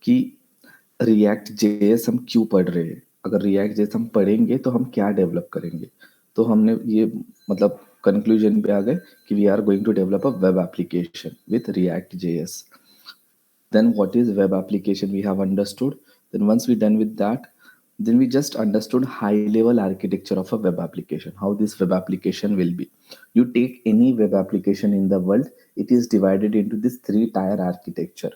कि react JS हम क्यों पढ़ रहे हैं, अगर रिएक्ट जेएस हम पढ़ेंगे तो हम क्या डेवलप करेंगे। तो हमने ये मतलब कंक्लूजन पे आ गए कि we are going to develop a web application with React JS. Then what is web application we have understood. Then once we done with that, then we just understood high level architecture of a web application, how this web application will be. You take any web application in the world, it is divided into this three tier architecture.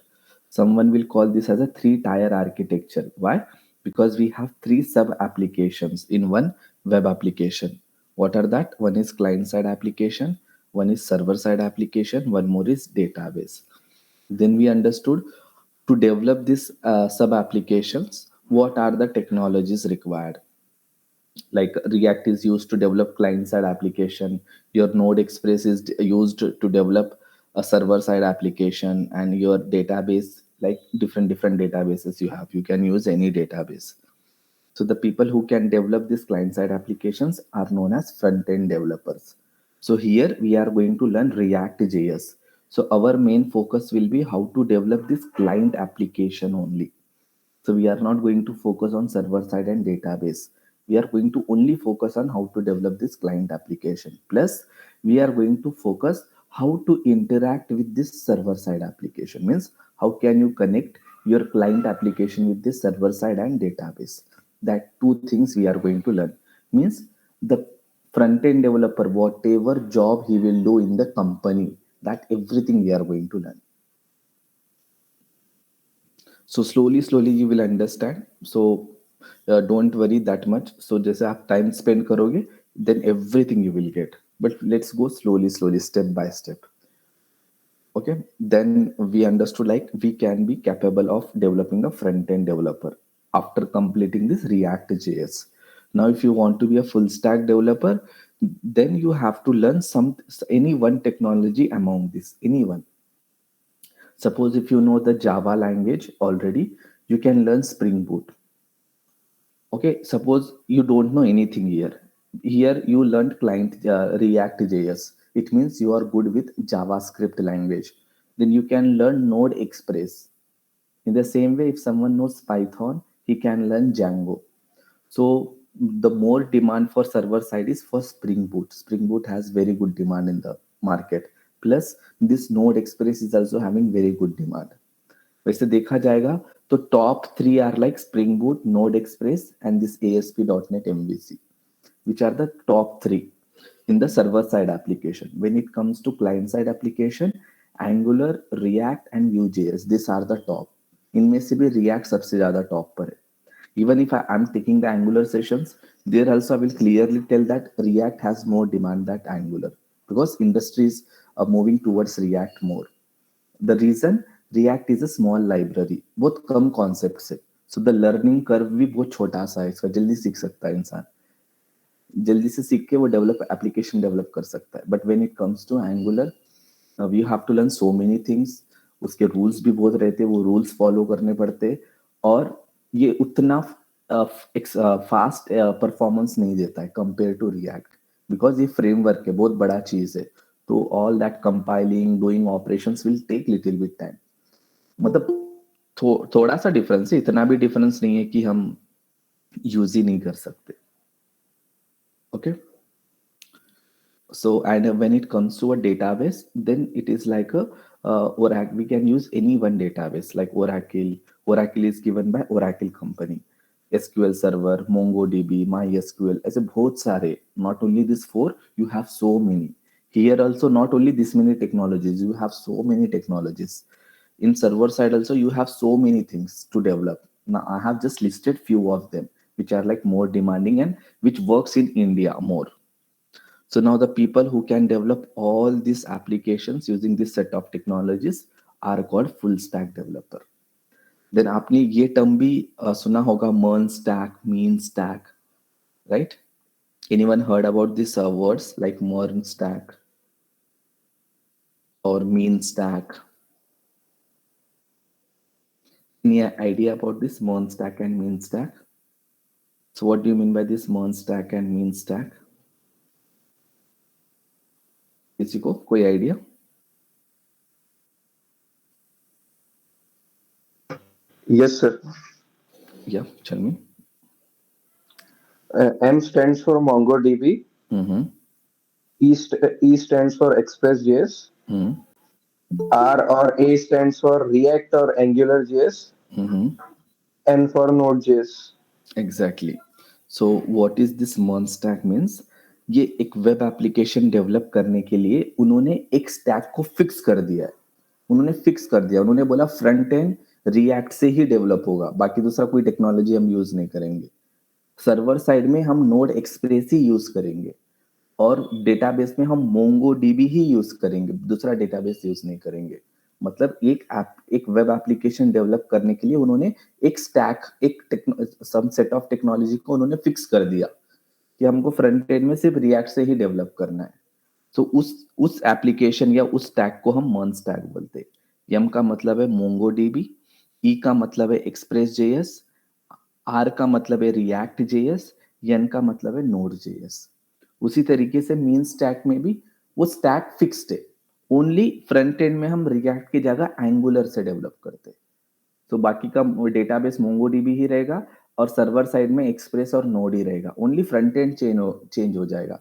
Someone will call this as a three tier architecture. Why? Because we have three sub applications in one web application. What are that? One is client side application, one is server side application, one more is database. Then we understood to develop these sub applications, what are the technologies required. Like React is used to develop client side application, your Node Express is used to develop a server side application, and your database, like different databases you can use any database. So the people who can develop these client-side applications are known as front-end developers. So here we are going to learn React.js. So our main focus will be how to develop this client application only. So we are not going to focus on server side and database. We are going to only focus on how to develop this client application. Plus, we are going to focus how to interact with this server side application. Means how can you connect your client application with this server side and database. That two things we are going to learn. Means the front end developer, whatever job he will do in the company, that everything we are going to learn. So slowly you will understand. So don't worry that much. So जैसे आप time spend करोगे, then everything you will get. But let's go slowly, step by step. Okay, then we understood like we can be capable of developing a front end developer after completing this React JS. Now if you want to be a full stack developer, then you have to learn any one technology among this, any one. Suppose if you know the Java language already, you can learn Spring Boot. Okay, suppose you don't know anything here. Here you learned client React JS. It means you are good with JavaScript language. Then you can learn Node Express. In the same way, if someone knows Python, he can learn Django. So the more demand for server side is for Spring Boot. Spring Boot has very good demand in the market. Plus this Node Express is also having very good demand. वैसे देखा जाएगा तो top three are like Spring Boot, Node Express and this ASP.NET MVC, which are the top three in the server side application. When it comes to client side application, Angular, React and Vue.js, these are the top. इनमें से भी React सबसे ज्यादा top पर है. Even if I am taking the Angular sessions, there also I will clearly tell that React has more demand than Angular because industries are moving towards React more. The reason, React is a small library, बहुत कम concepts है. So the learning curve भी बहुत छोटा सा है, इसका जल्दी सीख सकता है इंसान, जल्दी से सीख के वो डेवलप एप्लीकेशन डेवलप कर सकता है. But when it comes to Angular, we have to learn so many things. उसके रूल्स भी बहुत रहते हैं, वो रूल्स फॉलो करने पड़ते. और ये उतना फास्ट परफॉर्मेंस नहीं देता है कंपेयर टू रिएक्ट, बिकॉज ये फ्रेमवर्क है, बहुत बड़ा चीज है. तो all that compiling, doing operations will take little bit time. मतलब थोड़ा सा डिफरेंस है, इतना भी डिफरेंस नहीं है कि हम यूज ही नहीं कर सकते. Okay. So, and when it comes to a database, then it is like a Oracle. We can use any one database like Oracle. Oracle is given by Oracle company. SQL Server, MongoDB, MySQL. ऐसे बहुत सारे. Not only these four, you have so many. Here also not only this many technologies, you have so many technologies. In server side also you have so many things to develop. Now I have just listed few of them, which are like more demanding and which works in India more. So now the people who can develop all these applications using this set of technologies are called full stack developer. Then आपने ये term भी सुना होगा, MERN stack, mean stack, right? Anyone heard about these words like MERN stack or mean stack? Any idea about this MERN stack and mean stack? So what do you mean by this MERN stack and mean stack? किसी को कोई idea? Yes, sir. Yeah, tell me. M stands for MongoDB. Mm-hmm. E stands for ExpressJS. Mm-hmm. R or A stands for React or AngularJS. Mm-hmm. N for Node.js. Exactly. So what is this MERN stack means, ये एक web application develop करने के लिए उन्होंने एक stack को fix कर दिया है. उन्होंने फिक्स कर दिया, उन्होंने बोला फ्रंट एंड रिएक्ट से ही डेवलप होगा, बाकी दूसरा कोई टेक्नोलॉजी हम यूज नहीं करेंगे. सर्वर साइड में हम नोड एक्सप्रेस ही यूज करेंगे, और डेटाबेस में हम मोंगो डीबी ही यूज करेंगे, दूसरा डेटाबेस यूज नहीं करेंगे. मतलब एक वेब एप्लीकेशन डेवलप करने के लिए उन्होंने एक stack, some set of technology को उन्होंने फिक्स कर दिया कि हमको फ्रंट एंड में सिर्फ रिएक्ट से ही डेवलप करना है. तो उस एप्लीकेशन या उस स्टैक को हम मर्न स्टैक बोलते हैं. एम का मतलब है मोंगो डीबी, ई का मतलब है एक्सप्रेस जेएस, आर का मतलब है रिएक्ट जेएस, एन का मतलब है नोड जेएस. उसी तरीके से मीन स्टैक में भी वो स्टैक फिक्स्ड है. ओनली फ्रंट एंड में हम रिएक्ट की जगह एंगुलर से डेवलप करते हैं. तो बाकी का डेटाबेस मोंगोडीबी ही रहेगा, और सर्वर साइड में एक्सप्रेस और नोड ही रहेगा. ओनली फ्रंट एंड चेंज हो जाएगा,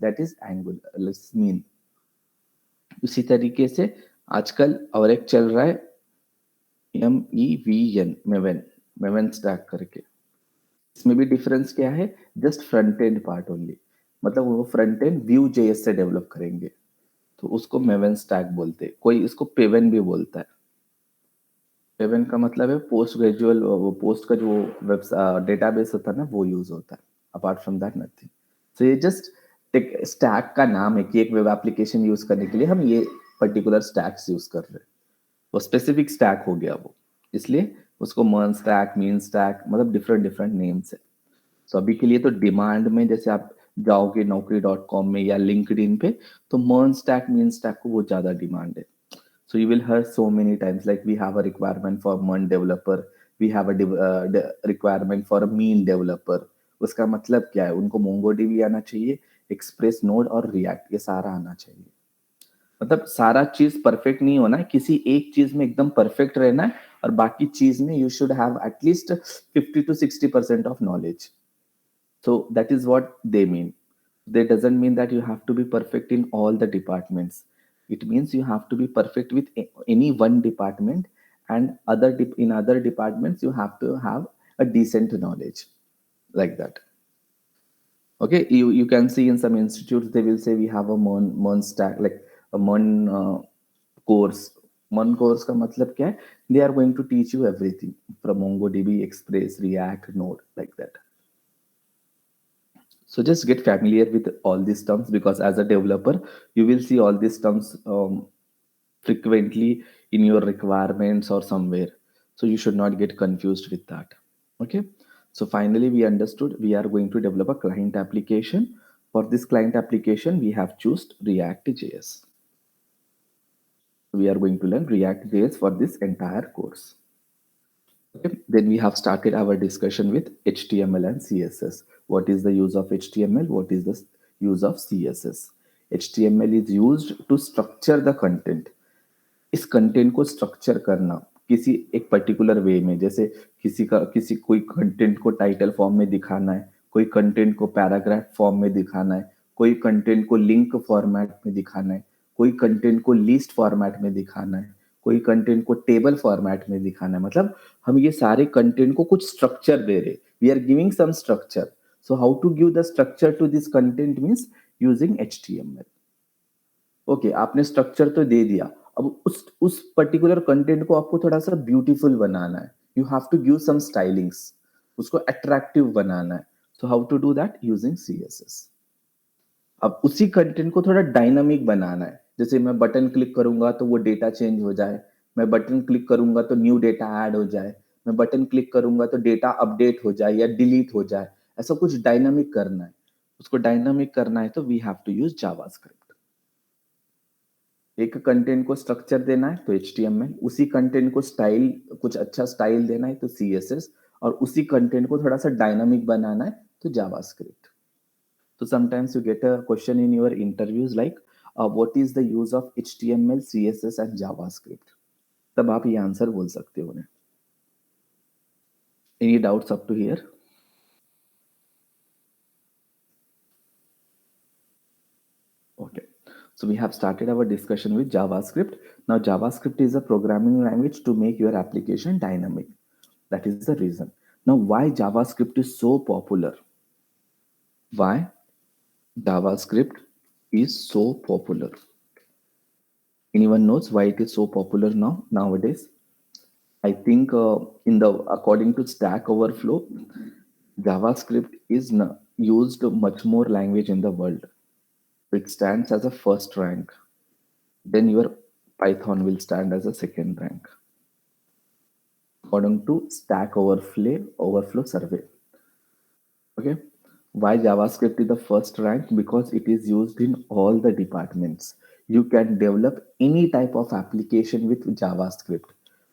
दैट इज एंगुलर मीन. इसी तरीके से आजकल और एक चल रहा है MEVN, मेवन, मेवन स्टैक करके. इसमें भी डिफरेंस क्या है, just front end part only. मतलब वो फ्रंट एंड व्यू जेएस से डेवलप करेंगे, तो उसको मेवन स्टैक बोलते हैं. कोई इसको पेवन भी बोलता है. पेवन का मतलब है पोस्ट ग्रेजुअल, वो पोस्ट का जो वेब डेटाबेस होता है ना, वो यूज होता है. Apart from that nothing. So ये जस्ट स्टैक का नाम है कि एक वेब एप्लीकेशन यूज करने के लिए हम ये पर्टिकुलर स्टैक्स यूज कर रहे हैं. वो स्पेसिफिक स्टैक हो गया वो, इसलिए उसको मर्न स्टैक, मीन स्टैक, मतलब डिफरेंट डिफरेंट नेम्स है. सो अभी के लिए तो डिमांड में जैसे आप जाओगे naukri.com में या लिंक्डइन पे, तो मर्न स्टैक, मीन स्टैक को वो ज्यादा डिमांड है. So you will hear so many times like we have a requirement for MERN developer, we have a requirement for a mean developer. उसका मतलब क्या है, उनको MongoDB आना चाहिए, एक्सप्रेस नोड और रिएक्ट, ये सारा आना चाहिए. मतलब सारा चीज परफेक्ट नहीं होना है, किसी एक चीज में एकदम परफेक्ट रहना है, और बाकी चीज में you should have at least 50 to 60% of knowledge. So that is what they mean. That doesn't mean that you have to be perfect in all the departments. It means you have to be perfect with any one department, and in other departments you have to have a decent knowledge, like that. Okay, you can see in some institutes they will say we have a MERN stack, like a MERN course. MERN course का मतलब क्या है? They are going to teach you everything from MongoDB, Express, React, Node, like that. So just get familiar with all these terms, because as a developer, you will see all these terms frequently in your requirements or somewhere. So you should not get confused with that. Okay. So finally, we understood we are going to develop a client application. For this client application, we have chosen React.js. We are going to learn React.js for this entire course. Okay. Then we have started our discussion with HTML and CSS. What is the use of HTML? What is the use of CSS? HTML is used to structure the content. इस content को structure करना किसी एक particular way में, जैसे किसी कोई content को टाइटल फॉर्म में दिखाना है, कोई कंटेंट को पैराग्राफ फॉर्म में दिखाना है, कोई कंटेंट को लिंक फॉर्मेट में दिखाना है, कोई कंटेंट को लिस्ट फॉर्मेट में दिखाना है, कोई कंटेंट को टेबल फॉर्मेट में दिखाना है. मतलब हम ये सारे कंटेंट को कुछ स्ट्रक्चर दे रहे, we are giving some structure. So how to give the structure to this content means using HTML. Okay, आपने स्ट्रक्चर तो दे दिया, अब उस पर्टिकुलर कंटेंट को आपको थोड़ा सा ब्यूटीफुल बनाना है. You have to give some stylings, उसको अट्रैक्टिव बनाना है. So how to do that, using CSS. अब उसी कंटेंट को थोड़ा डायनामिक बनाना है. जैसे मैं बटन क्लिक करूंगा तो वो डेटा चेंज हो जाए, मैं बटन क्लिक करूंगा तो न्यू डेटा ऐड हो जाए, मैं बटन क्लिक करूंगा तो डेटा अपडेट हो जाए या डिलीट हो जाए. ऐसा कुछ डायनामिक करना है. उसको डायनामिक करना है तो we have to use JavaScript. एक कंटेंट को स्ट्रक्चर देना है तो HTML, उसी कंटेंट को स्टाइल, कुछ अच्छा स्टाइल देना है तो CSS, और उसी कंटेंट को थोड़ा सा डायनामिक बनाना है तो जावास्क्रिप्ट. तो sometimes you get a question in your interviews like what is the use of HTML, CSS and JavaScript. तब आप ये आंसर बोल सकते हो उन्हें. Any doubts up to here? Okay. So we have started our discussion with JavaScript. Now, JavaScript is a programming language to make your application dynamic. That is the reason. Now, why JavaScript is so popular? Why JavaScript is so popular? Anyone knows why it is so popular nowadays? I think in the according to Stack Overflow, JavaScript is used much more language in the world. It stands as a first rank. Then your Python will stand as a second rank, according to Stack Overflow survey. Okay, why JavaScript is the first rank? Because it is used in all the departments. You can develop any type of application with JavaScript.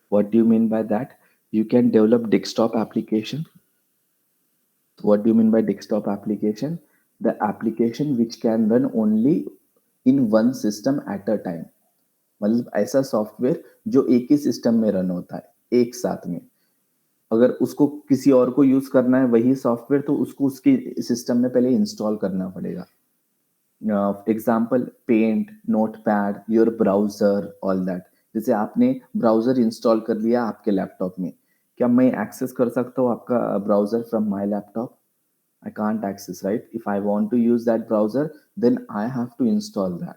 What do you mean by that? You can develop desktop application. What do you mean by desktop application? The application which can run only in one system at a time. मतलब ऐसा software जो एक ही system में run होता है एक साथ में। अगर उसको किसी और को यूज करना है वही सॉफ्टवेयर, तो उसको उसकी सिस्टम में पहले इंस्टॉल करना पड़ेगा। Example paint, Notepad, your browser, all that. जैसे आपने ब्राउजर इंस्टॉल कर लिया आपके लैपटॉप में, क्या मैं एक्सेस कर सकता हूँ आपका browser from my laptop? I can't access, right? If I want to use that browser, then I have to install that.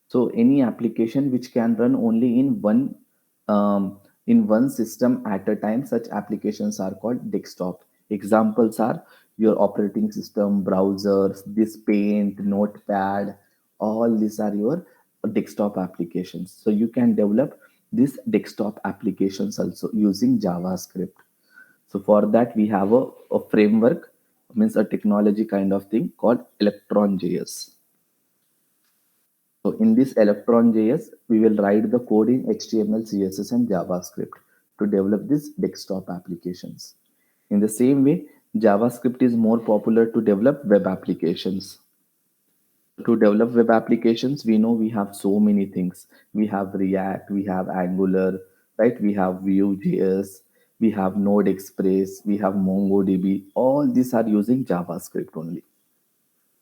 So any application which can run only in one system at a time, such applications are called desktop. Examples are your operating system, browsers, this Paint, Notepad. All these are your desktop applications. So you can develop these desktop applications also using JavaScript. So for that, we have a framework, means a technology kind of thing called Electron.js. So in this Electron.js, we will write the code in HTML, CSS, and JavaScript to develop these desktop applications. In the same way, JavaScript is more popular to develop web applications. To develop web applications, we know we have so many things. We have React, we have Angular, right? We have Vue.js, we have Node Express, we have MongoDB. All these are using JavaScript only.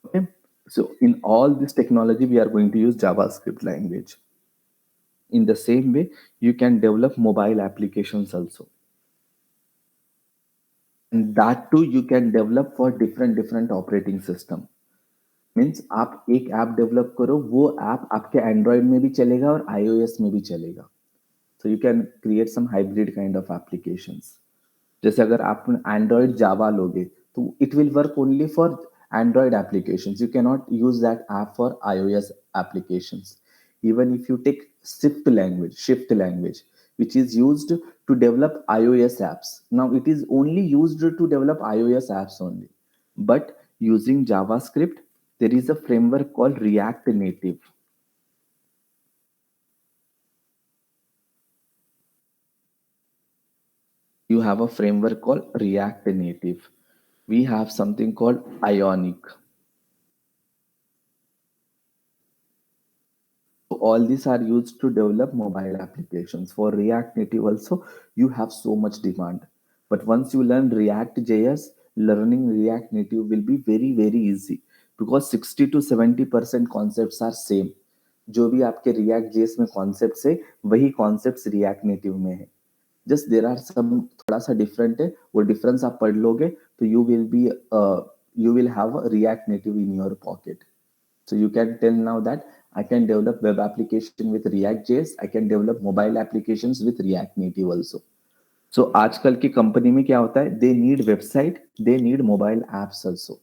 Okay. So in all this technology, we are going to use JavaScript language. In the same way, you can develop mobile applications also. And that too, you can develop for different operating system. Means आप एक app develop करो, वो app आपके Android में भी चलेगा और iOS में भी चलेगा। So you can create some hybrid kind of applications. जैसे अगर आप एंड्रॉयड जावा लोगे तो it will work only for Android applications, you can not use that app for iOS applications. Even if you take shift language which is used to develop iOS apps. Now it is only used to develop iOS apps only, but using JavaScript there is a framework called React Native. You have a framework called React Native. We have something called Ionic. All these are used to develop mobile applications. For React Native also, you have so much demand. But once you learn React JS, learning React Native will be very easy because 60 to 70% concepts are same. जो भी आपके React JS में concepts है वही concepts React Native में है. Just there are some थोड़ा सा different है, वो difference आप पढ़ लोगे तो you will have a React Native in your pocket. So you can tell now that I can develop web application with React.js. I can develop mobile applications with React Native also. So आजकल की company में क्या होता है? They need website, they need mobile apps also.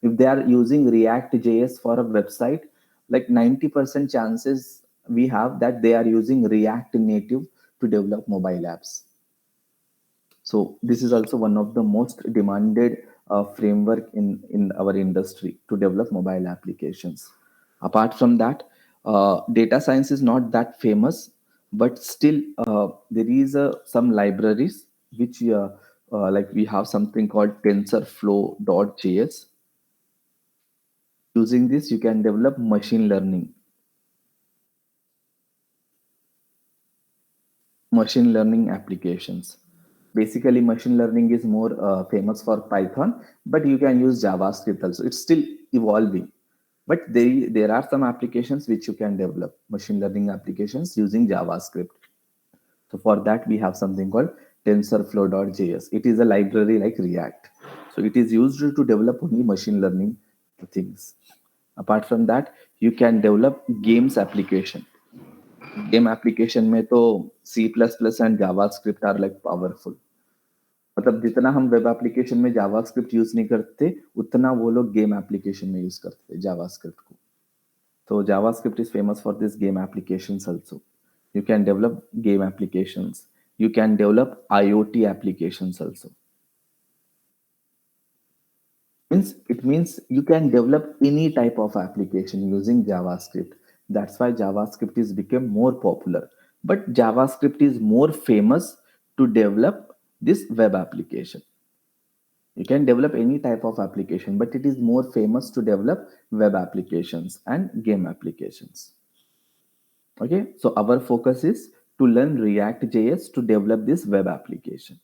If they are using React.js for a website, like 90% chances we have that they are using React Native to develop mobile apps. So this is also one of the most demanded framework in our industry to develop mobile applications. Apart from that, data science is not that famous, but still there is some libraries which like we have something called TensorFlow.js. Using this, you can develop machine learning applications. Basically, machine learning is more famous for Python, but you can use JavaScript also. It's still evolving, but there are some applications which you can develop machine learning applications using JavaScript. So for that, we have something called TensorFlow.js. It is a library like React. So it is used to develop only machine learning things. Apart from that, you can develop games application. Game application में तो C plus plus and JavaScript are like powerful. मतलब जितना हम web application में जावा script use नहीं करते उतना वो लोग गेम एप्लीकेशन में यूज करते जावा स्क्रिप्ट को. तो JavaScript is famous for this game applications also. You can develop game applications. You can develop IoT applications also. Means it means you can develop any type of application using JavaScript. That's why JavaScript is become more popular. But JavaScript is more famous to develop this web application. You can develop any type of application, but it is more famous to develop web applications and game applications. Okay, so our focus is to learn React JS to develop this web application.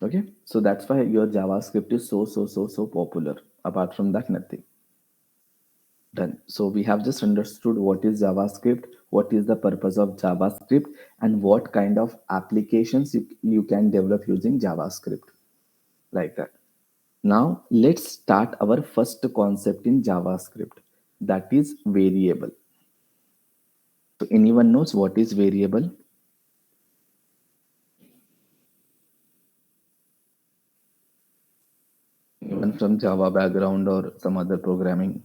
Okay, so that's why your JavaScript is so popular. Apart from that, nothing. Done. So we have just understood what is JavaScript, what is the purpose of JavaScript, and what kind of applications you can develop using JavaScript. Like that. Now let's start our first concept in JavaScript, that is variable. So anyone knows what is variable? Anyone from Java background or some other programming?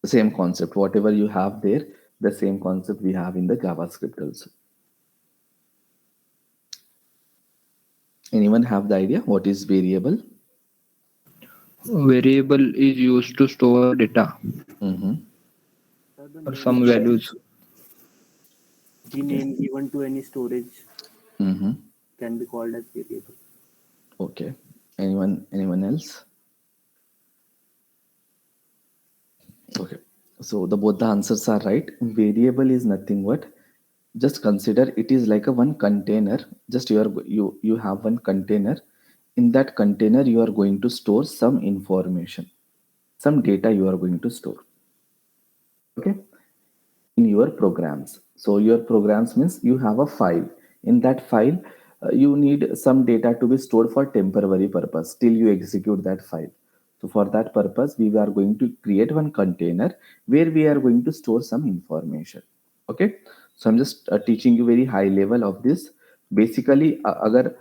The same concept, whatever you have there, the same concept we have in the JavaScript also. Anyone have the idea what is variable? Variable is used to store data Mm-hmm. or some values. The name given to any storage Mm-hmm. can be called as variable. Okay. Anyone else? Okay. So the both the answers are right. Variable is nothing but just consider it is like a one container. Just you have one container. In that container, you are going to store some information, some data you are going to store. Okay, in your programs. So your programs means you have a file. In that file, you need some data to be stored for temporary purpose till you execute that file. So for that purpose, we are going to create one container where we are going to store some information. Okay, so I'm just teaching you very high level of this. Basically, agar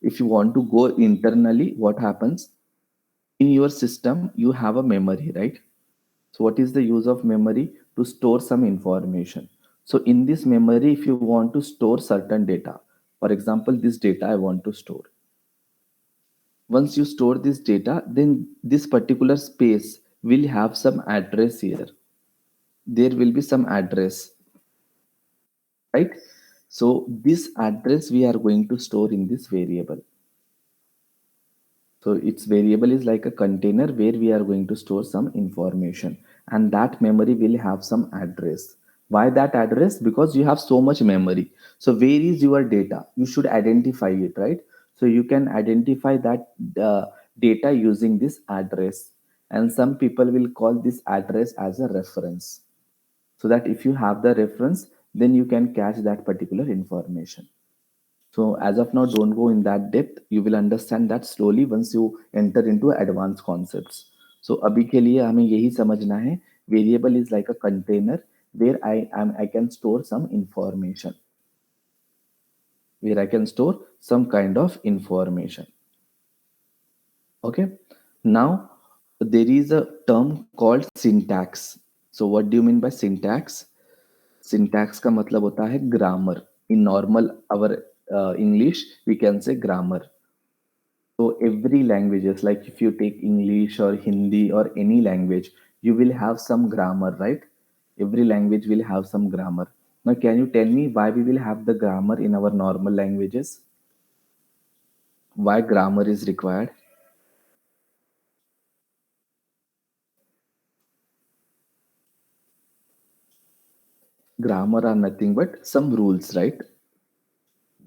if you want to go internally, what happens in your system? You have a memory, right? So what is the use of memory? To store some information. So in this memory, if you want to store certain data, for example, this data I want to store. Once you store this data, then this particular space will have some address here. There will be some address, right? So this address we are going to store in this variable. So its variable is like a container where we are going to store some information, and that memory will have some address. Why that address? Because you have so much memory. So where is your data? You should identify it, right? So you can identify that data using this address, and some people will call this address as a reference. So that if you have the reference, then you can catch that particular information. So as of now, don't go in that depth. You will understand that slowly once you enter into advanced concepts. So अभी के लिए हमें यही समझना है. Variable is like a container where I can store some information. Where I can store some kind of information. Okay. Now there is a term called syntax. So what do you mean by syntax? Syntax का मतलब होता है grammar. In normal our English we can say grammar. So every languages, like if you take English or Hindi or any language, you will have some grammar, right? Every language will have some grammar. Now can you tell me why we will have the grammar in our normal languages? Why grammar is required? Grammar are nothing but some rules, right?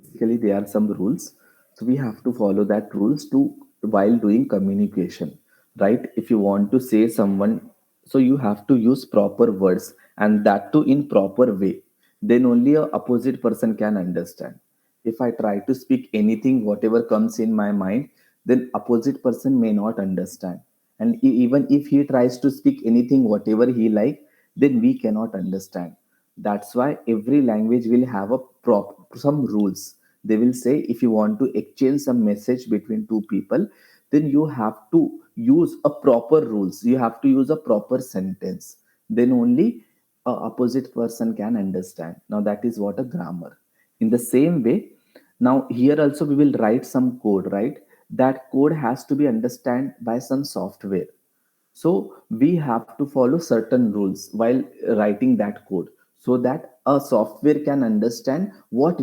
Basically, there are some rules. So we have to follow that rules to while doing communication, right? If you want to say someone, so you have to use proper words and that too in proper way. Then only a opposite person can understand. If I try to speak anything, whatever comes in my mind, then opposite person may not understand. And even if he tries to speak anything, whatever he like, then we cannot understand. That's why every language will have a some rules. They will say if you want to exchange some message between two people, then you have to use a proper rules. You have to use a proper sentence. Then only a opposite person can understand. Now that is what a grammar. In the same way, now here also we will write some code, right? That code has to be understand by some software, so we have to follow certain rules while writing that code so that a software can understand what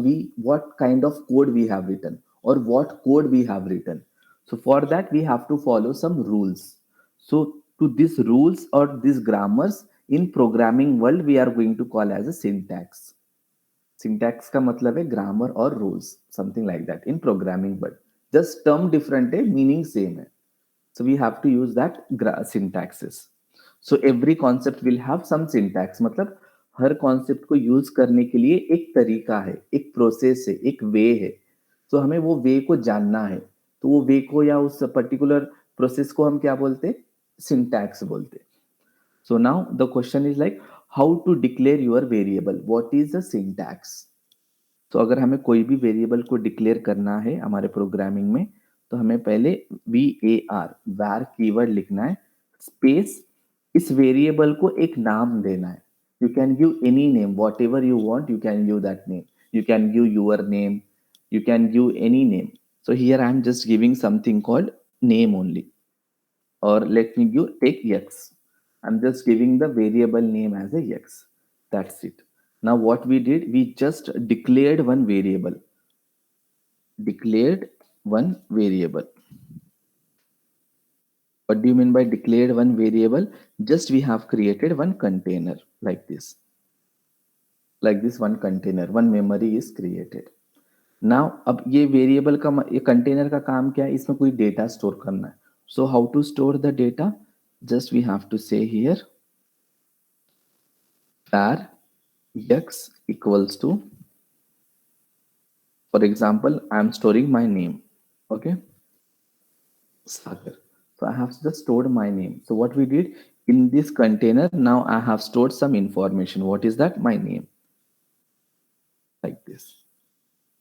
kind of code we have written or what code we have written. So for that we have to follow some rules. So to these rules or these grammars in programming world we are going to call as a syntax. Syntax का मतलब है grammar और rules, something like that in programming, but just term different है, meaning same है. So we have to use that syntaxes. So every concept will have some syntax. मतलब हर concept को use करने के लिए एक तरीका है, एक प्रोसेस है, एक वे है. तो हमें वो वे को जानना है. तो वो वे को या उस पर्टिकुलर प्रोसेस को हम क्या बोलते हैं? सिंटैक्स बोलते हैं. So now the question is like how to declare your variable. What is the syntax? तो अगर हमें कोई भी वेरिएबल को डिक्लेयर करना है हमारे प्रोग्रामिंग में, तो हमें पहले var कीवर्ड लिखना है, स्पेस, इस वेरिएबल को एक नाम देना है. You can give any name, whatever you want, you can give that name. You can give your name, you can give any name. So here I am just giving something called name only, or let me take x. I'm just giving the variable name as a x. That's it. Now what we did, we just declared one variable. Declared one variable. What do you mean by declared one variable? Just we have created one container like this. Like this one container, one memory is created. Now अब ये variable का ये container का काम क्या है? इसमें कोई डेटा स्टोर करना है. So how to store the data? Just we have to say here var x equals to, for example, I am storing my name. Okay, Sagar. So I have just stored my name. So what we did in this container, now I have stored some information. What is that? My name. Like this.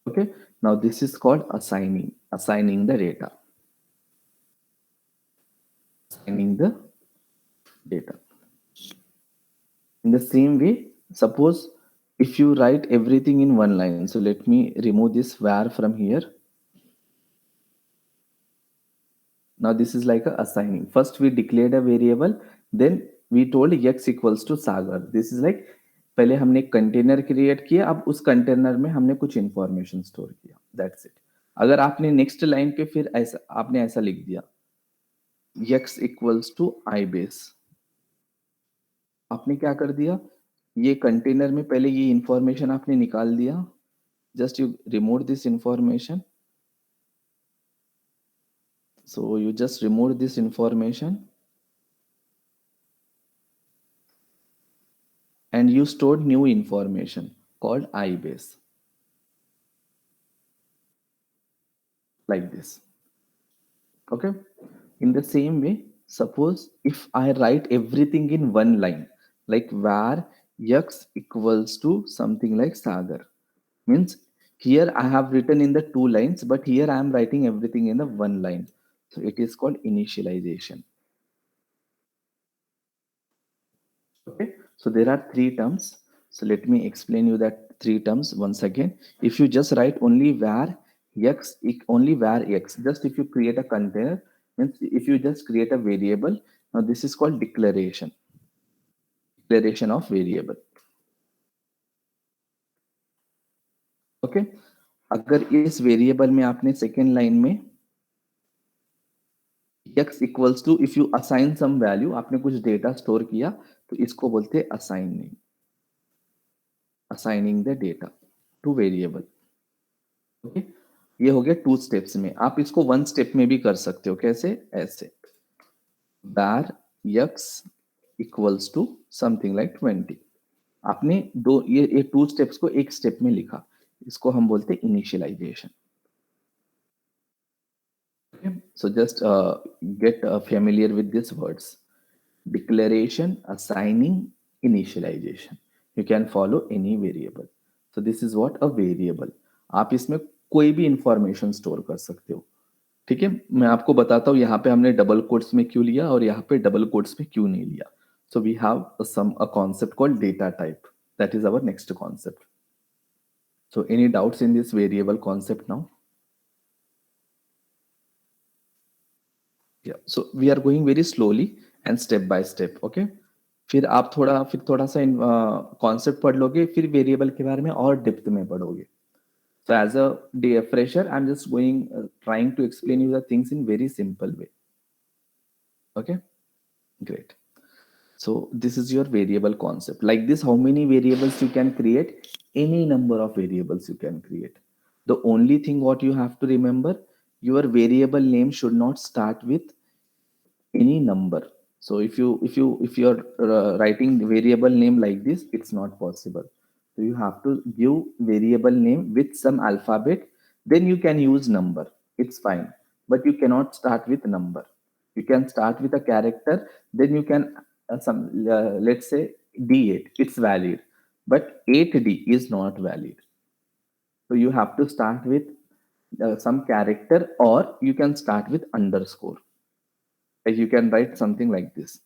Okay, now this is called assigning the data. Assigning the data. In the same way, suppose if you write everything in one line, so let me remove this var from here. Now this is like a assigning. First we declared a variable, then we told x equals to Sagar. This is like पहले हमने एक container create किया, अब उस container में हमने कुछ information store किया. That's it. अगर आपने नेक्स्ट लाइन पे फिर ऐसा आपने ऐसा लिख दिया x equals to I base, आपने क्या कर दिया? ये कंटेनर में पहले ये इंफॉर्मेशन आपने निकाल दिया. Just you remove this information. So you just remove this information and you stored new information called ibase like this. Okay, in the same way, suppose if I write everything in one line, like var x equals to something like Sagar, means here I have written in the two lines, but here I am writing everything in the one line. So it is called initialization. Okay, so there are three terms. So let me explain you that three terms once again. If you just write only var x, just if you create a container, means if you just create a variable, now this is called declaration of variable. Okay, अगर इस variable में आपने second line में x equals to, if you assign some value, आपने कुछ data store किया, तो इसको बोलते हैं assigning. assigning the data to variable. Okay, ये हो गया 2 स्टेप्स में. आप इसको 1 स्टेप में भी कर सकते हो. कैसे? ऐसे var x equals to something like 20. आपने ये 2 स्टेप्स को एक स्टेप में लिखा. इसको हम बोलते हैं initialisation. Okay, so just get familiar with these words: declaration, assigning, initialization. You can follow any variable. So this is what a variable. आप इसमें कोई भी इंफॉर्मेशन स्टोर कर सकते हो. ठीक है, मैं आपको बताता हूँ यहाँ पे हमने डबल कोट्स में क्यों लिया और यहाँ पे डबल कोट्स में क्यों नहीं लिया. So we have a concept called data type. That is our next concept. So any doubts in this variable concept now? Yeah, so we are going very slowly and step by step. Okay, फिर थोड़ा सा concept पढ़ लोगे, फिर variable के बारे में और डेप्थ में पढ़ोगे. So as a fresher, I'm just trying to explain you the things in very simple way. Okay, great. So this is your variable concept. Like this, how many variables you can create? Any number of variables you can create. The only thing what you have to remember, your variable name should not start with any number. So if you're writing variable name like this, it's not possible. So you have to give variable name with some alphabet, then you can use number. It's fine, but you cannot start with number. You can start with a character, then you can let's say D8, it's valid, but 8D is not valid. So you have to start with some character, or you can start with underscore. Like you can write something like this.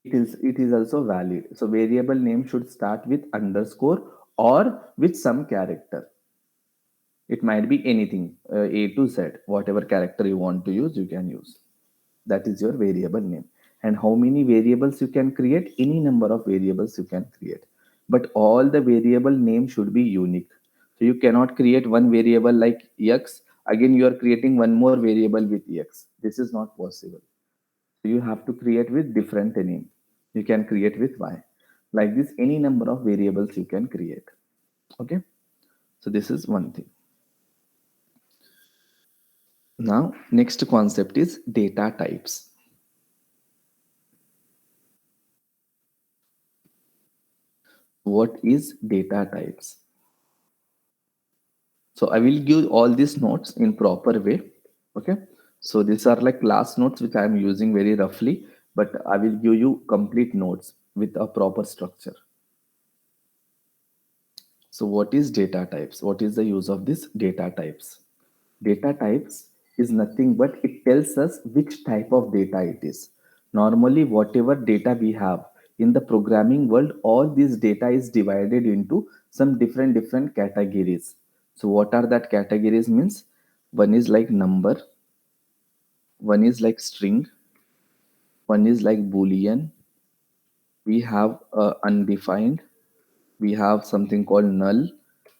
It is also valid. So variable name should start with underscore or with some character. It might be anything, A to Z, whatever character you want to use, you can use. That is your variable name. And how many variables you can create? Any number of variables you can create. But all the variable name should be unique. So you cannot create one variable like x, again you are creating one more variable with x. This is not possible. So you have to create with different name. You can create with y. Like this, any number of variables you can create. Okay. So this is one thing. Now, next concept is data types. What is data types? So I will give all these notes in proper way. Okay. So these are like class notes which I am using very roughly, but I will give you complete notes with a proper structure. So what is data types? What is the use of this data types? Data types is nothing but it tells us which type of data it is. Normally, whatever data we have in the programming world, all this data is divided into some different categories. So what are that categories means? One is like number, one is like string, one is like boolean, we have undefined, we have something called null.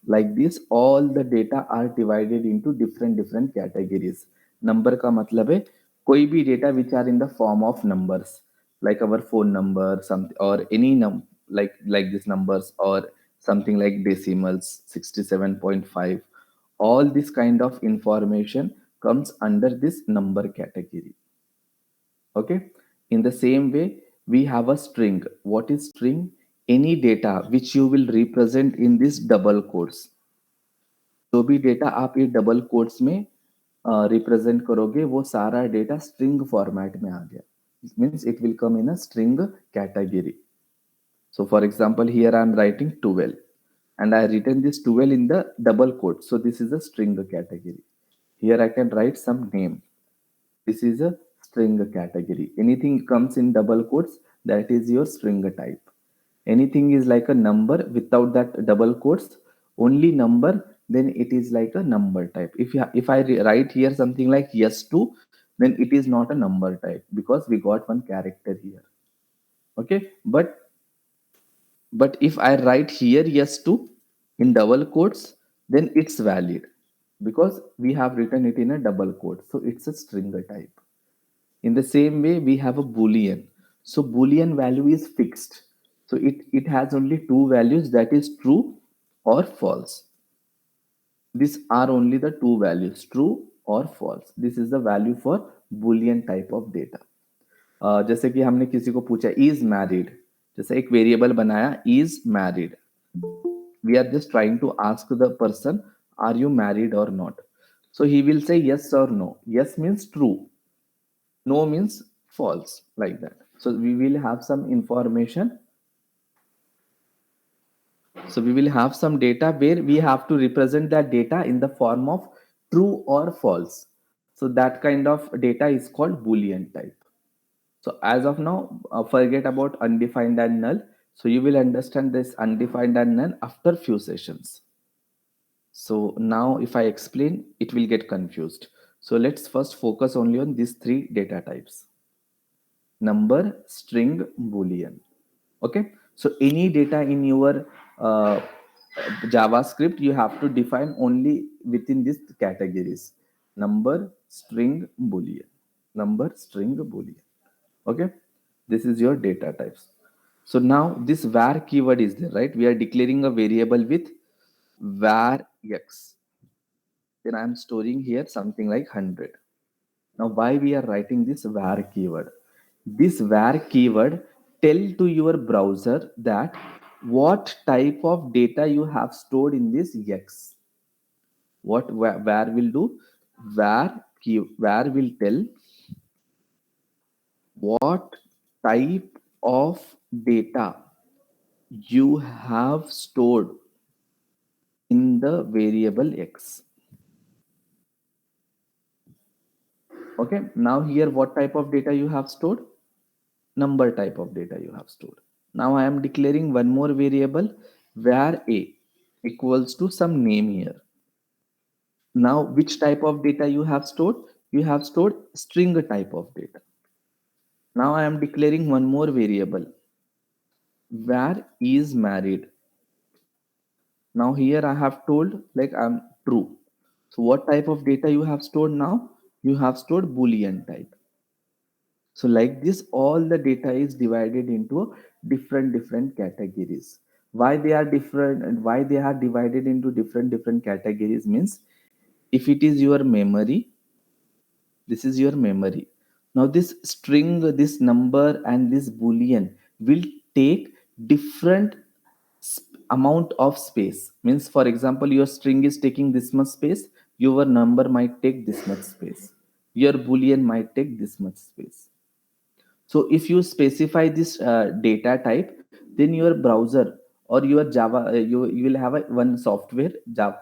Like this, all the data are divided into different categories. Number का मतलब है कोई भी data which are in the form of numbers, like our phone number, something or any like these numbers, or something like decimals 67.5. All this kind of information comes under this number category. Okay. In the same way, we have a string. What is string? Any data which you will represent in this double quotes. जो भी data आप ये double quotes में represent करोगे, वो सारा data string format में आ गया. Means it will come in a string category. So for example, here I am writing 12 and I written this 12 in the double quote. So this is a string category. Here I can write some name. This is a string category. Anything comes in double quotes, that is your string type. Anything is like a number without that double quotes, only number, then it is like a number type. If I write here something like yes2, then it is not a number type because we got one character here. Okay, but if I write here yes2 in double quotes, then it's valid because we have written it in a double quote. So it's a string type. In the same way, we have a boolean. So boolean value is fixed. So it has only two values, that is true or false. These are only the two values, true or false. This is the value for boolean type of data. जैसे कि हमने किसी को पूछा is married, जैसे एक variable बनाया is married, we are just trying to ask the person, are you married or not? So he will say yes or no. Yes means true, no means false, like that. So we will have some information. So we will have some data where we have to represent that data in the form of true or false. So that kind of data is called boolean type. So as of now, forget about undefined and null. So you will understand this undefined and null after few sessions. So now if I explain, it will get confused. So let's first focus only on these three data types: number, string, boolean. Okay. So any data in your JavaScript, you have to define only within these categories: number, string, boolean. Number, string, boolean. Okay. This is your data types. So now this var keyword is there, right? We are declaring a variable with var x. Then I am storing here something like 100. Now why we are writing this var keyword? This var keyword tell to your browser that what type of data you have stored in this x. What var will do? Var will tell what type of data you have stored in the variable x. Okay, now here what type of data you have stored? Number type of data you have stored. Now I am declaring one more variable var a equals to some name here. Now which type of data you have stored? You have stored string type of data. Now I am declaring one more variable var is married. Now here I have told like I'm true. So what type of data you have stored now? You have stored boolean type. So like this, all the data is divided into different categories. Why they are different and why they are divided into different categories means, if it is your memory, this is your memory. Now this string, this number and this boolean will take different amount of space. Means for example, your string is taking this much space, your number might take this much space, your boolean might take this much space. So if you specify this data type, then your browser or your Java, you will have one software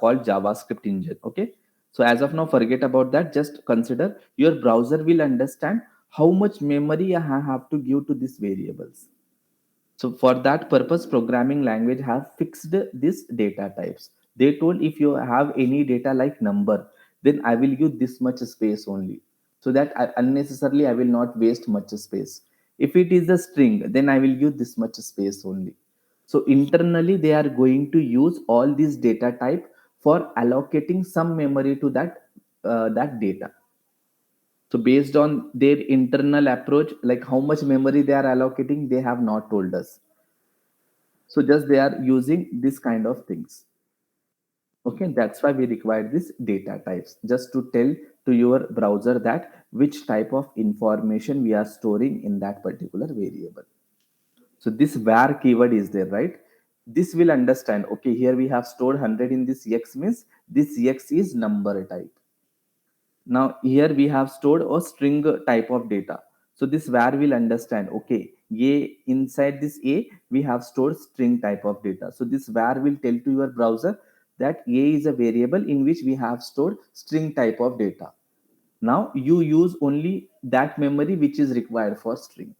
called JavaScript engine. Okay. So as of now, forget about that. Just consider your browser will understand how much memory I have to give to these variables. So for that purpose, programming language have fixed these data types. They told if you have any data like number, then I will give this much space only, so that unnecessarily I will not waste much space. If it is a string, then I will give this much space only. So internally, they are going to use all these data type for allocating some memory to that data. So based on their internal approach, like how much memory they are allocating, they have not told us. So just they are using this kind of things. Okay, that's why we require this data types, just to tell to your browser that which type of information we are storing in that particular variable. So this var keyword is there, right? This will understand, okay, here we have stored 100 in this x, means this x is number type. Now here we have stored a string type of data. So this var will understand, okay, inside this a we have stored string type of data. So this var will tell to your browser that a is a variable in which we have stored string type of data. Now you use only that memory which is required for string.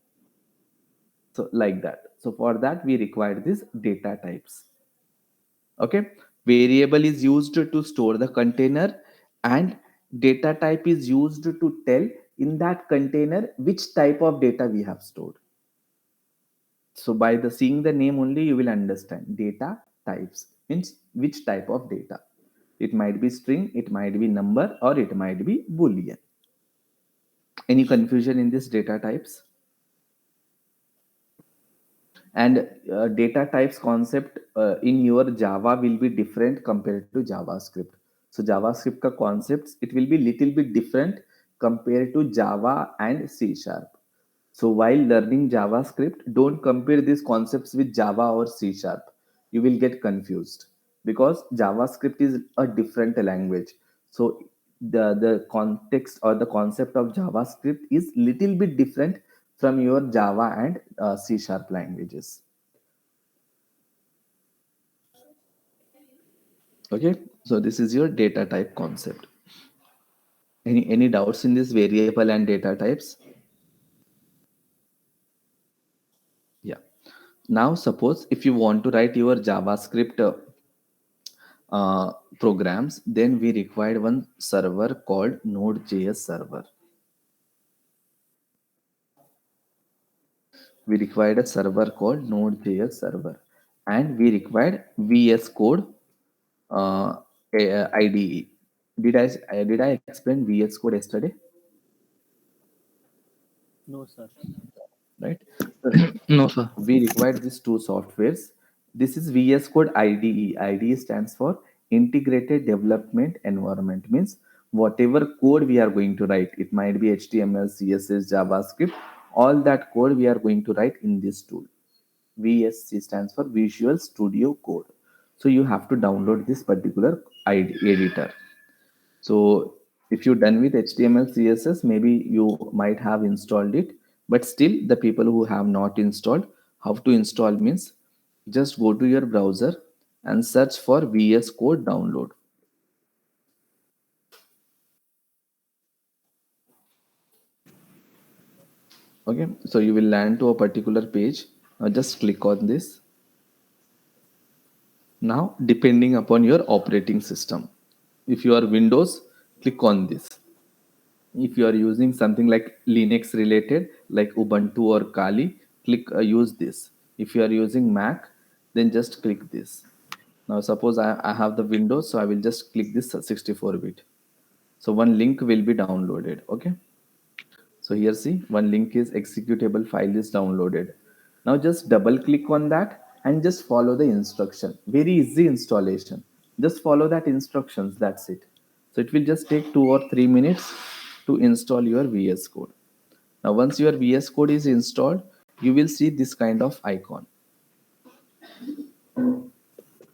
So like that. So for that we require these data types. Okay, variable is used to store the container, and data type is used to tell in that container which type of data we have stored. So by the seeing the name only, you will understand data types means which type of data. It might be string, it might be number, or it might be boolean. Any confusion in this data types? And data types concept in your Java will be different compared to JavaScript. So JavaScript ka concepts, it will be little bit different compared to Java and C sharp. So while learning JavaScript, don't compare these concepts with Java or C sharp. You will get confused because JavaScript is a different language. So the context or the concept of JavaScript is little bit different from your Java and C sharp languages. Okay, so this is your data type concept. Any doubts in this variable and data types? Yeah. Now suppose if you want to write your JavaScript programs, then we required one server called Node.js server. We required a server called Node.js server, and we required VS Code IDE. Did I explain VS Code yesterday? No, sir. Right. No, sir. We required these two softwares. This is VS Code IDE. IDE stands for Integrated Development Environment. Means whatever code we are going to write, it might be HTML, CSS, JavaScript, all that code we are going to write in this tool. VSC stands for Visual Studio Code. So you have to download this particular editor. So if you're done with HTML, CSS, maybe you might have installed it, but still the people who have not installed, how to install means just go to your browser and search for VS Code download. Okay, so you will land to a particular page. Now just click on this. Now, depending upon your operating system, if you are Windows, click on this. If you are using something like Linux related, like Ubuntu or Kali, click use this. If you are using Mac, then just click this. Now, suppose I have the Windows, so I will just click this 64-bit. So one link will be downloaded. Okay. So here see one link is executable file is downloaded. Now just double click on that and just follow the instruction. Very easy installation. Just follow that instructions. That's it. So it will just take 2 or 3 minutes to install your VS Code. Now once your VS Code is installed, you will see this kind of icon.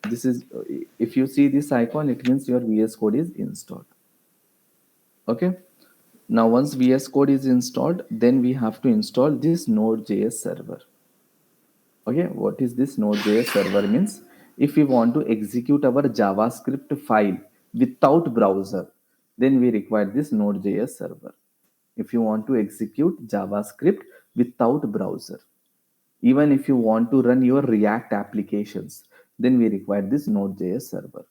This is if you see this icon, it means your VS Code is installed. Okay. Now once VS Code is installed, then we have to install this Node.js server. Okay, what is this Node.js server means? If we want to execute our JavaScript file without browser, then we require this Node.js server. If you want to execute JavaScript without browser, even if you want to run your React applications, then we require this Node.js server.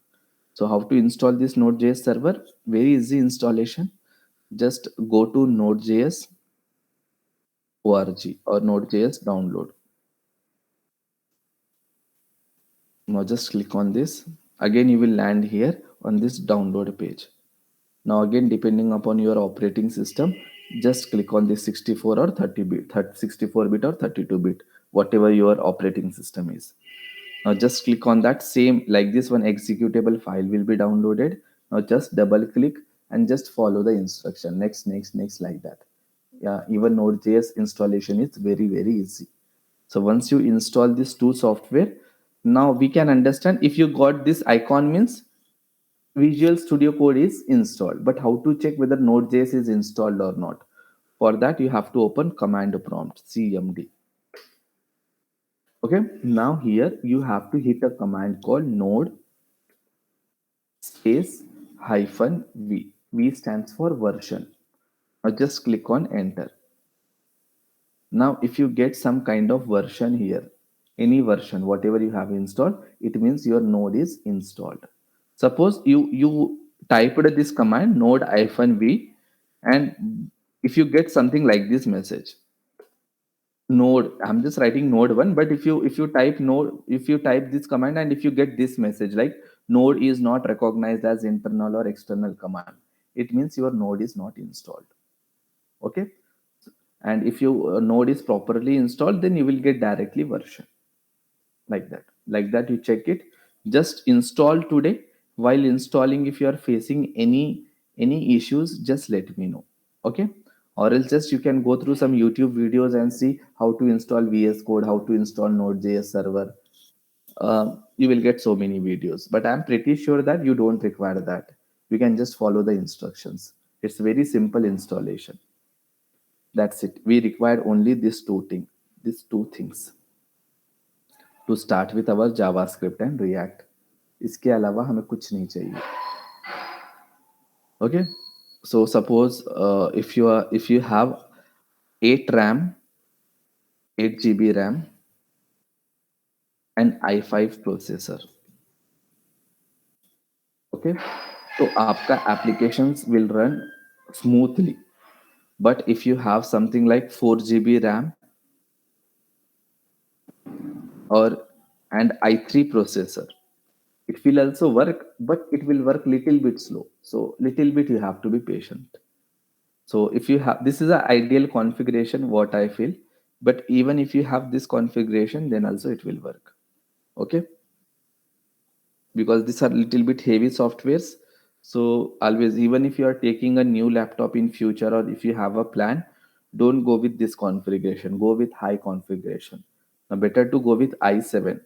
So how to install this Node.js server? Very easy installation. Just go to Node.js org or Node.js download. Now just click on this. Again, you will land here on this download page. Now again, depending upon your operating system, just click on this 64 or 30-bit, 64-bit or 32-bit, whatever your operating system is. Now just click on that same, like this one executable file will be downloaded. Now just double click and just follow the instruction. Next, like that. Yeah, even Node.js installation is very, very easy. So once you install these two software, now we can understand if you got this icon means Visual Studio Code is installed. But how to check whether Node.js is installed or not? For that, you have to open command prompt, CMD. Okay, now here you have to hit a command called node space hyphen v. V stands for version. Now just click on enter. Now if you get some kind of version here, any version, whatever you have installed, it means your node is installed. Suppose you typed this command node hyphen v, and if you get something like this message, node, I'm just writing node 1, but if you type node, if you type this command and if you get this message like node is not recognized as internal or external command, it means your node is not installed. Okay, and if your node is properly installed, then you will get directly version. like that you check it. Just install today. While installing, if you are facing any issues, just let me know. Okay, or else just you can go through some YouTube videos and see how to install VS Code, how to install Node.js server. You will get so many videos, but I'm pretty sure that you don't require that. You can just follow the instructions. It's very simple installation. That's it. We require only these two things to start with our JavaScript and React. इसके अलावा हमें कुछ नहीं चाहिए. Okay, so suppose if you have 8 RAM, 8 GB RAM, and i5 processor. Okay, so आपका applications will run smoothly. But if you have something like 4 GB RAM or and i3 processor, it will also work, but it will work little bit slow. So little bit you have to be patient. So if you have, this is an ideal configuration, what I feel. But even if you have this configuration, then also it will work. Okay, because these are little bit heavy softwares. So always, even if you are taking a new laptop in future, or if you have a plan, don't go with this configuration. Go with high configuration. Now better to go with i7,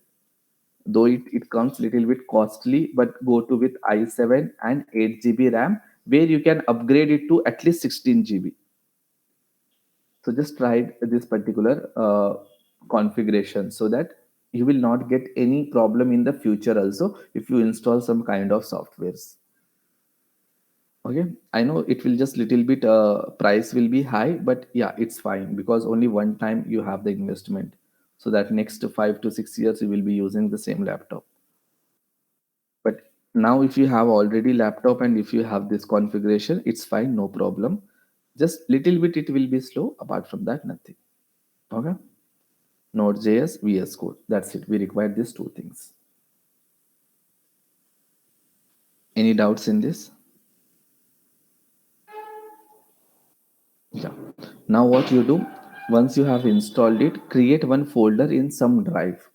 though it comes little bit costly, but go to with i7 and 8 GB RAM, where you can upgrade it to at least 16 GB. So just try this particular configuration, so that you will not get any problem in the future also if you install some kind of softwares. Okay, I know it will just little bit price will be high, but yeah, it's fine, because only one time you have the investment, so that next 5 to 6 years you will be using the same laptop. But now if you have already laptop and if you have this configuration, it's fine, no problem. Just little bit it will be slow. Apart from that, nothing. Okay, Node.js, VS Code, that's it. We require these two things. Any doubts in this? Yeah. Now what you do, once you have installed it, create one folder in some drive,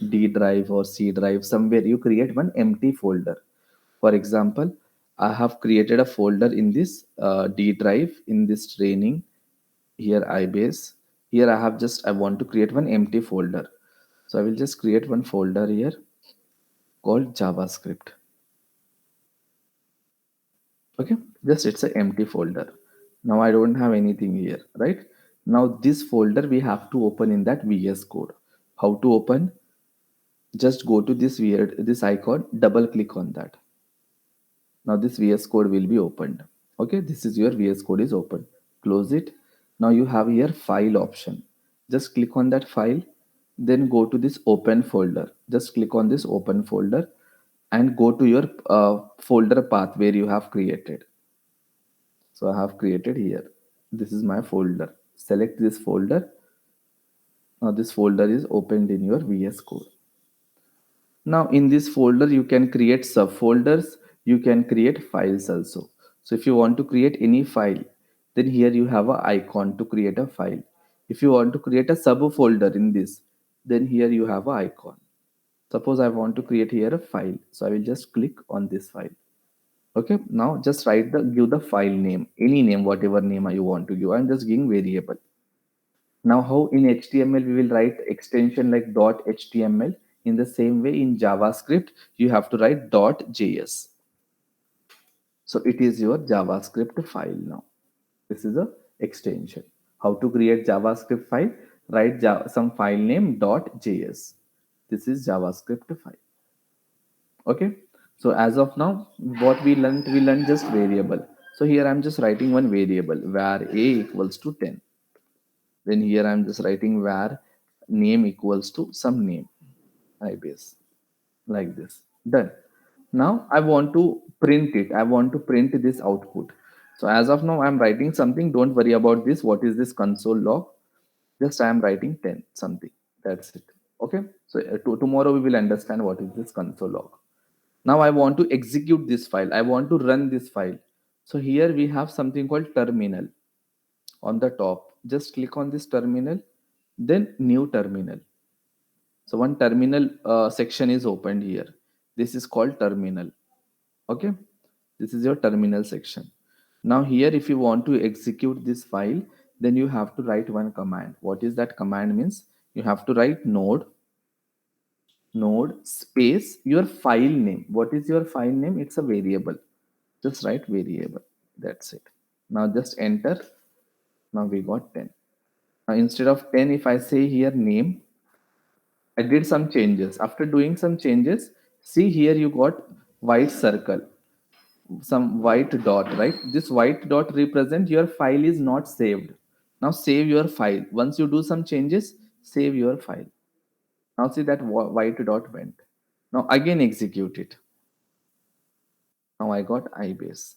D drive or C drive, somewhere you create one empty folder. For example, I have created a folder in this D drive, in this training, here ibase. Here I want to create one empty folder. So I will just create one folder here called JavaScript. Okay, just it's an empty folder. Now I don't have anything here, right? Now this folder we have to open in that VS Code. How to open? Just go to this icon, double click on that. Now this VS Code will be opened. Okay, this is your VS Code is open. Close it. Now you have here file option. Just click on that file, then go to this open folder. Just click on this open folder and go to your folder path where you have created. So I have created here. This is my folder. Select this folder. Now this folder is opened in your VS Code. Now in this folder, you can create subfolders. You can create files also. So if you want to create any file, then here you have an icon to create a file. If you want to create a subfolder in this, then here you have an icon. Suppose I want to create here a file. So I will just click on this file. Okay, now just give the file name, any name, whatever name you want to give. I'm just giving variable. Now how in HTML we will write extension like .html, in the same way in JavaScript you have to write .js. So it is your JavaScript file now. This is a extension. How to create JavaScript file? Write some file name .js. This is JavaScript file. Okay, so as of now what we learned just variable. So here I'm just writing one variable var a equals to 10. Then here I'm just writing var name equals to some name, ibase, like this. Done. Now I want to print it. I want to print this output. So as of now I'm writing something. Don't worry about this. What is this console log? Just I am writing 10 something. That's it. Okay, so tomorrow we will understand what is this console log. Now I want to execute this file. I want to run this file. So here we have something called terminal on the top. Just click on this terminal, then new terminal. So one terminal section is opened here. This is called terminal. Okay, this is your terminal section. Now here, if you want to execute this file, then you have to write one command. What is that command means? You have to write node space your file name. What is your file name? It's a variable. Just write variable. That's it. Now just enter. Now we got 10. Now instead of 10, if I say here name, I did some changes. After doing some changes, see here you got white circle, some white dot, right? This white dot represent your file is not saved. Now save your file. Once you do some changes, save your file. Now see that white dot went. Now again execute it. Now I got ibase.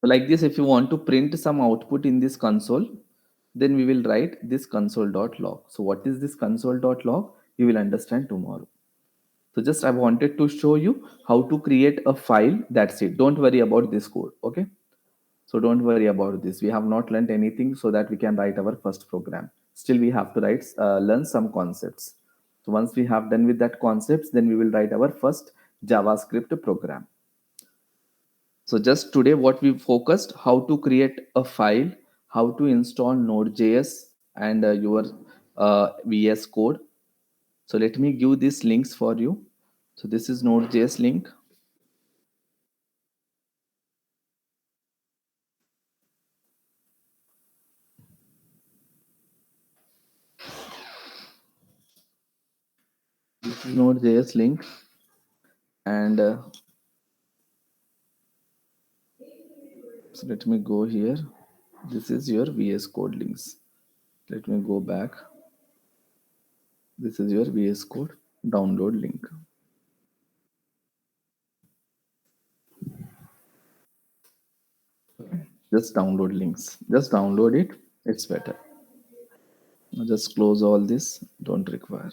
So like this, if you want to print some output in this console, then we will write this console.log. So what is this console.log? You will understand tomorrow. So just I wanted to show you how to create a file. That's it. Don't worry about this code. Okay. So don't worry about this. We have not learned anything so that we can write our first program. Still we have to learn some concepts. So once we have done with that concepts, then we will write our first JavaScript program. So just today what we focused, how to create a file, how to install Node.js and your VS Code. So let me give these links for you. So this is Node.js link. This is Node.js link. And so let me go here. This is your VS Code links. Let me go back. This is your VS Code download link. Just download links. Just download it. It's better. Now just close all this. Don't require.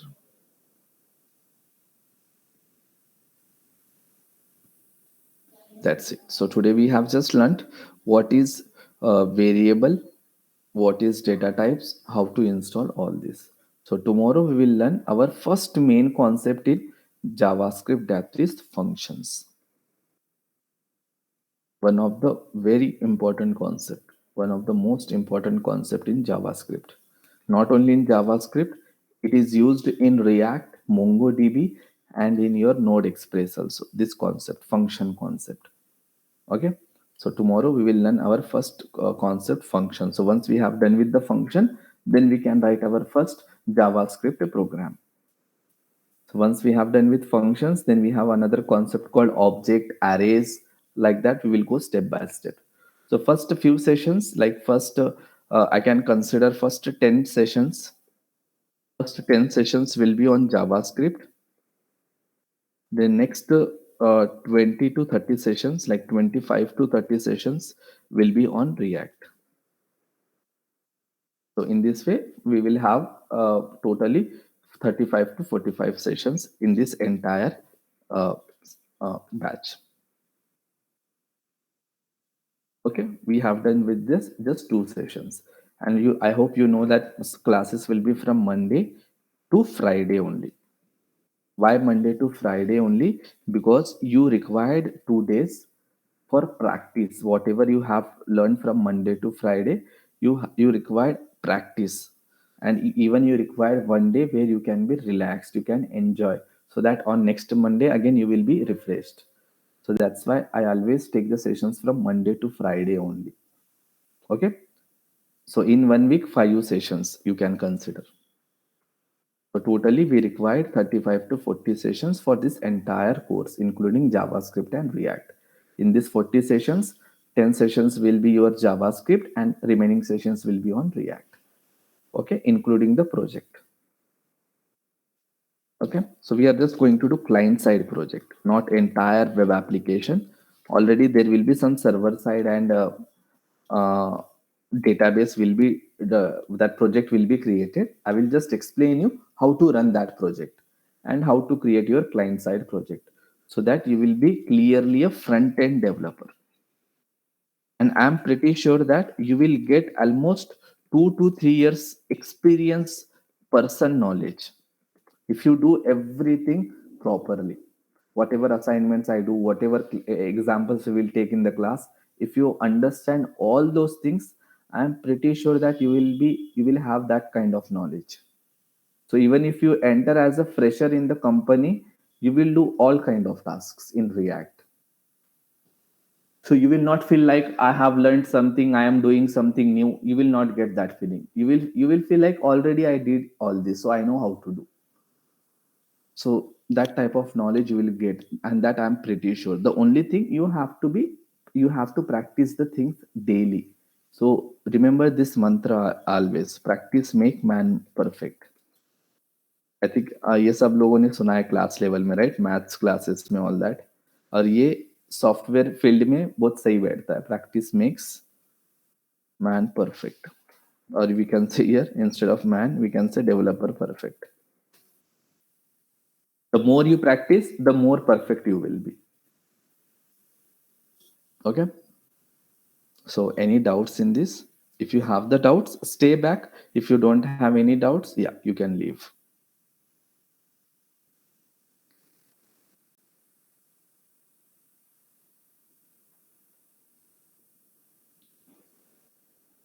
That's it. So today we have just learned what is variable, what is data types, how to install all this. So tomorrow we will learn our first main concept in JavaScript, that is functions. One of the very important concept, one of the most important concept in JavaScript. Not only in JavaScript, it is used in React, MongoDB, and in your Node Express also. This concept, function concept. Okay. So tomorrow we will learn our first concept, function. So once we have done with the function, then we can write our first JavaScript program. So once we have done with functions, then we have another concept called object arrays. Like that, we will go step by step. So first few sessions, like first, I can consider first 10 sessions. First 10 sessions will be on JavaScript. The next 20 to 30 sessions, like 25 to 30 sessions, will be on React. So in this way, we will have totally 35 to 45 sessions in this entire batch. Okay, we have done with this just 2 sessions, and I hope you know that classes will be from Monday to Friday only. Why Monday to Friday only? Because you required 2 days for practice. Whatever you have learned from Monday to Friday, you require practice, and even you require 1 day where you can be relaxed, you can enjoy, so that on next Monday again you will be refreshed. So that's why I always take the sessions from Monday to Friday only. Okay. So in 1 week, 5 sessions you can consider. So totally we required 35 to 40 sessions for this entire course, including JavaScript and React. In this 40 sessions, 10 sessions will be your JavaScript and remaining sessions will be on React. Okay, including the project. Okay, so we are just going to do client side project, not entire web application. Already there will be some server side and database will be that project will be created. I will just explain you how to run that project and how to create your client side project, so that you will be clearly a front end developer. And I'm pretty sure that you will get almost 2 to 3 years experience person knowledge. If you do everything properly, whatever assignments I do, whatever examples we will take in the class, if you understand all those things, I am pretty sure that you will have that kind of knowledge. So even if you enter as a fresher in the company, you will do all kind of tasks in React. So you will not feel like I have learned something, I am doing something new. You will not get that feeling. You will feel like already I did all this, so I know how to do. So that type of knowledge you will get, and that I'm pretty sure. The only thing you have to practice the things daily. So remember this mantra always: practice make man perfect. I think ये सब लोगों ने सुना है class level में, right, maths classes में, all that. और ये सॉफ्टवेयर फील्ड में बहुत सही बैठता है. Practice makes man perfect. और we can say here instead of man we can say developer perfect. The more you practice, the more perfect you will be. Okay. So any doubts in this? If you have the doubts, stay back. If you don't have any doubts, yeah, you can leave.